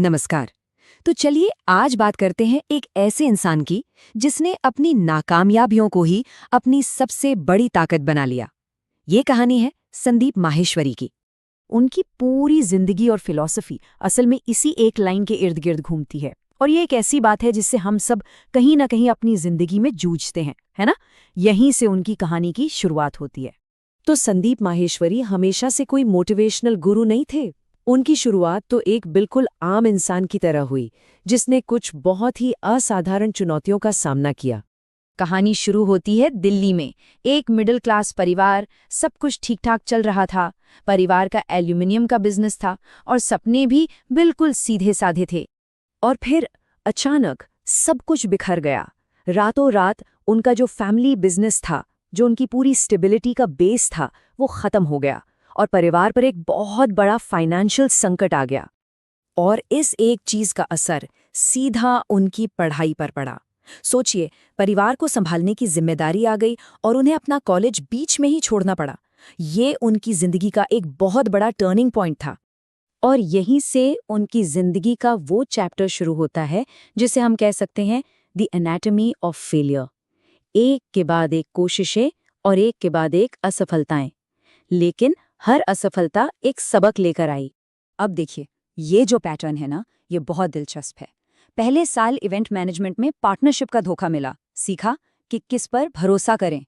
नमस्कार। तो चलिए आज बात करते हैं एक ऐसे इंसान की जिसने अपनी नाकामयाबियों को ही अपनी सबसे बड़ी ताकत बना लिया। ये कहानी है संदीप माहेश्वरी की। उनकी पूरी जिंदगी और फिलॉसफी असल में इसी एक लाइन के इर्द गिर्द घूमती है। और ये एक ऐसी बात है जिससे हम सब कहीं ना कहीं अपनी जिंदगी में जूझते हैं, है ना? यहीं से उनकी कहानी की शुरुआत होती है। तो संदीप माहेश्वरी हमेशा से कोई मोटिवेशनल गुरु नहीं थे। उनकी शुरुआत तो एक बिल्कुल आम इंसान की तरह हुई, जिसने कुछ बहुत ही असाधारण चुनौतियों का सामना किया। कहानी शुरू होती है दिल्ली में। एक मिडिल क्लास परिवार, सब कुछ ठीक ठाक चल रहा था। परिवार का एल्यूमिनियम का बिजनेस था और सपने भी बिल्कुल सीधे साधे थे। और फिर अचानक सब कुछ बिखर गया। रातों रात उनका जो फैमिली बिजनेस था, जो उनकी पूरी स्टेबिलिटी का बेस था, वो खत्म हो गया और परिवार पर एक बहुत बड़ा फाइनेंशियल संकट आ गया। और इस एक चीज का असर सीधा उनकी पढ़ाई पर पड़ा। सोचिए, परिवार को संभालने की जिम्मेदारी आ गई और उन्हें अपना कॉलेज बीच में ही छोड़ना पड़ा। ये उनकी जिंदगी का एक बहुत बड़ा टर्निंग पॉइंट था। और यहीं से उनकी जिंदगी का वो चैप्टर शुरू होता है जिसे हम कह सकते हैं द एनाटॉमी ऑफ फेलियर। एक के बाद एक कोशिशें और एक के बाद एक असफलताएं, लेकिन हर असफलता एक सबक लेकर आई। अब देखिए, ये जो पैटर्न है ना, ये बहुत दिलचस्प है। पहले साल इवेंट मैनेजमेंट में पार्टनरशिप का धोखा मिला, सीखा कि किस पर भरोसा करें।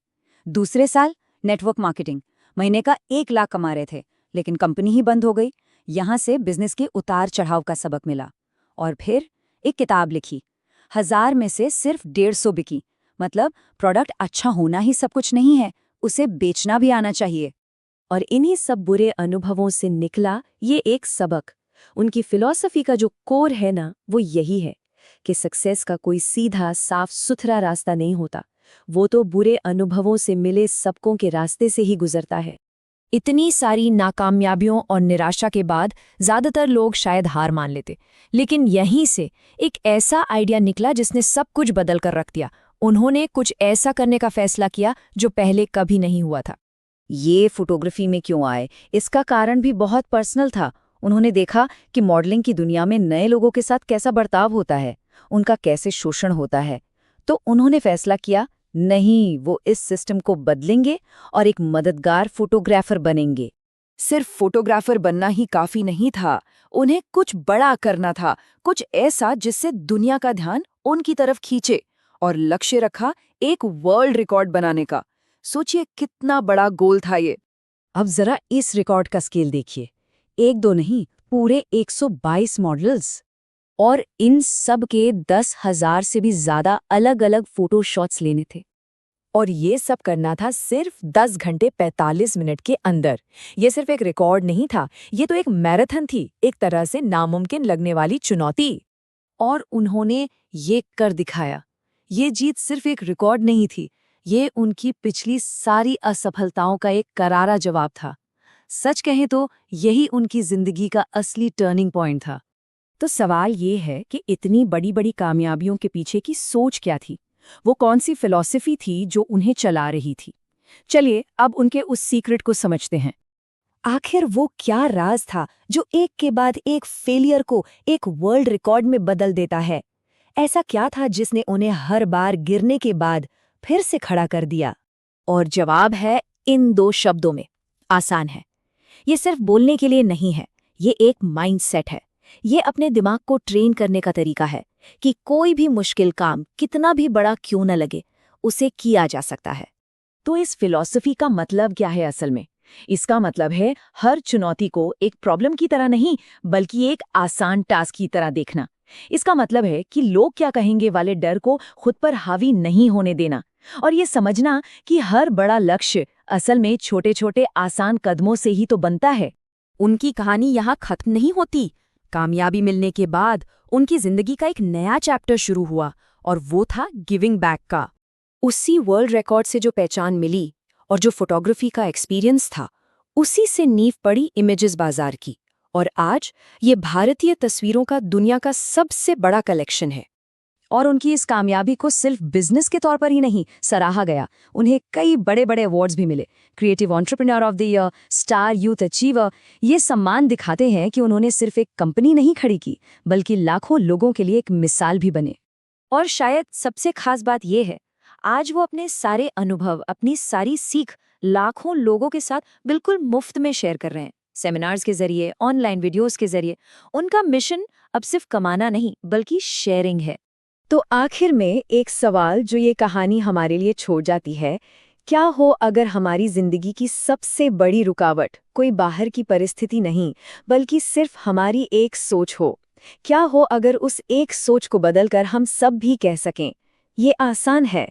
दूसरे साल नेटवर्क मार्केटिंग, महीने का 1 लाख कमा रहे थे, लेकिन कंपनी ही बंद हो गई। यहाँ से बिजनेस के उतार चढ़ाव का सबक मिला। और फिर एक किताब लिखी, 1000 में से सिर्फ 150 बिकी। मतलब प्रोडक्ट अच्छा होना ही सब कुछ नहीं है, उसे बेचना भी आना चाहिए। और इन्हीं सब बुरे अनुभवों से निकला ये एक सबक। उनकी फिलॉसफी का जो कोर है ना, वो यही है कि सक्सेस का कोई सीधा साफ सुथरा रास्ता नहीं होता। वो तो बुरे अनुभवों से मिले सबकों के रास्ते से ही गुजरता है। इतनी सारी नाकामयाबियों और निराशा के बाद ज्यादातर लोग शायद हार मान लेते, लेकिन यहीं से एक ऐसा आइडिया निकला जिसने सब कुछ बदल कर रख दिया। उन्होंने कुछ ऐसा करने का फैसला किया जो पहले कभी नहीं हुआ था। ये फोटोग्राफी में क्यों आए, इसका कारण भी बहुत पर्सनल था। उन्होंने देखा कि मॉडलिंग की दुनिया में नए लोगों के साथ कैसा बर्ताव होता है, उनका कैसे शोषण होता है। तो उन्होंने फैसला किया, नहीं, वो इस सिस्टम को बदलेंगे और एक मददगार फोटोग्राफर बनेंगे। सिर्फ फोटोग्राफर बनना ही काफी नहीं था, उन्हें कुछ बड़ा करना था, कुछ ऐसा जिससे दुनिया का ध्यान उनकी तरफ खींचे। और लक्ष्य रखा एक वर्ल्ड रिकॉर्ड बनाने का। सोचिए कितना बड़ा गोल था ये। अब जरा इस रिकॉर्ड का स्केल देखिए। एक दो नहीं, पूरे 122 मॉडल्स। और इन सब के 10,000 से भी ज्यादा अलग अलग फोटो शॉट्स लेने थे। और ये सब करना था सिर्फ 10 घंटे 45 मिनट के अंदर। ये सिर्फ एक रिकॉर्ड नहीं था, ये तो एक मैराथन थी, एक तरह से नामुमकिन लगने वाली चुनौती। और उन्होंने ये कर दिखाया। ये जीत सिर्फ एक रिकॉर्ड नहीं थी, ये उनकी पिछली सारी असफलताओं का एक करारा जवाब था। सच कहें तो यही उनकी जिंदगी का असली टर्निंग पॉइंट था। तो सवाल ये है कि इतनी बड़ी बड़ी कामयाबियों के पीछे की सोच क्या थी? वो कौन सी फिलॉसफी थी जो उन्हें चला रही थी? चलिए अब उनके उस सीक्रेट को समझते हैं। आखिर वो क्या राज था जो एक के बाद एक फेलियर को एक वर्ल्ड रिकॉर्ड में बदल देता है? ऐसा क्या था जिसने उन्हें हर बार गिरने के बाद फिर से खड़ा कर दिया? और जवाब है इन 2 शब्दों में, आसान है। ये सिर्फ बोलने के लिए नहीं है, ये एक माइंडसेट है। ये अपने दिमाग को ट्रेन करने का तरीका है कि कोई भी मुश्किल काम कितना भी बड़ा क्यों न लगे, उसे किया जा सकता है। तो इस फिलॉसफी का मतलब क्या है असल में? इसका मतलब है हर चुनौती को एक प्रॉब्लम की तरह नहीं, बल्कि एक आसान टास्क की तरह देखना। इसका मतलब है कि लोग क्या कहेंगे वाले डर को खुद पर हावी नहीं होने देना, और ये समझना कि हर बड़ा लक्ष्य असल में छोटे छोटे आसान कदमों से ही तो बनता है। उनकी कहानी यहाँ खत्म नहीं होती। कामयाबी मिलने के बाद उनकी जिंदगी का एक नया चैप्टर शुरू हुआ, और वो था गिविंग बैक का। उसी वर्ल्ड रिकॉर्ड से जो पहचान मिली और जो फोटोग्राफी का एक्सपीरियंस था, उसी से नींव पड़ी इमेजेस बाजार की। और आज ये भारतीय तस्वीरों का दुनिया का सबसे बड़ा कलेक्शन है। और उनकी इस कामयाबी को सिर्फ बिजनेस के तौर पर ही नहीं सराहा गया, उन्हें कई बड़े बड़े अवार्ड्स भी मिले। Creative entrepreneur of the year, star youth achiever. ये सम्मान दिखाते हैं कि उन्होंने सिर्फ एक कंपनी नहीं खड़ी की, बल्कि लाखों लोगों के लिए एक मिसाल भी बने। और शायद सबसे खास बात यह है, आज वो अपने सारे अनुभव, अपनी सारी सीख लाखों लोगों के साथ बिल्कुल मुफ्त में शेयर कर रहे हैं। सेमिनार्स के जरिए, ऑनलाइन वीडियोस के जरिए। उनका मिशन अब सिर्फ कमाना नहीं, बल्कि शेयरिंग है। तो आखिर में एक सवाल जो ये कहानी हमारे लिए छोड़ जाती है, क्या हो अगर हमारी जिंदगी की सबसे बड़ी रुकावट कोई बाहर की परिस्थिति नहीं, बल्कि सिर्फ हमारी एक सोच हो? क्या हो अगर उस एक सोच को बदलकर हम सब भी कह सकें, ये आसान है,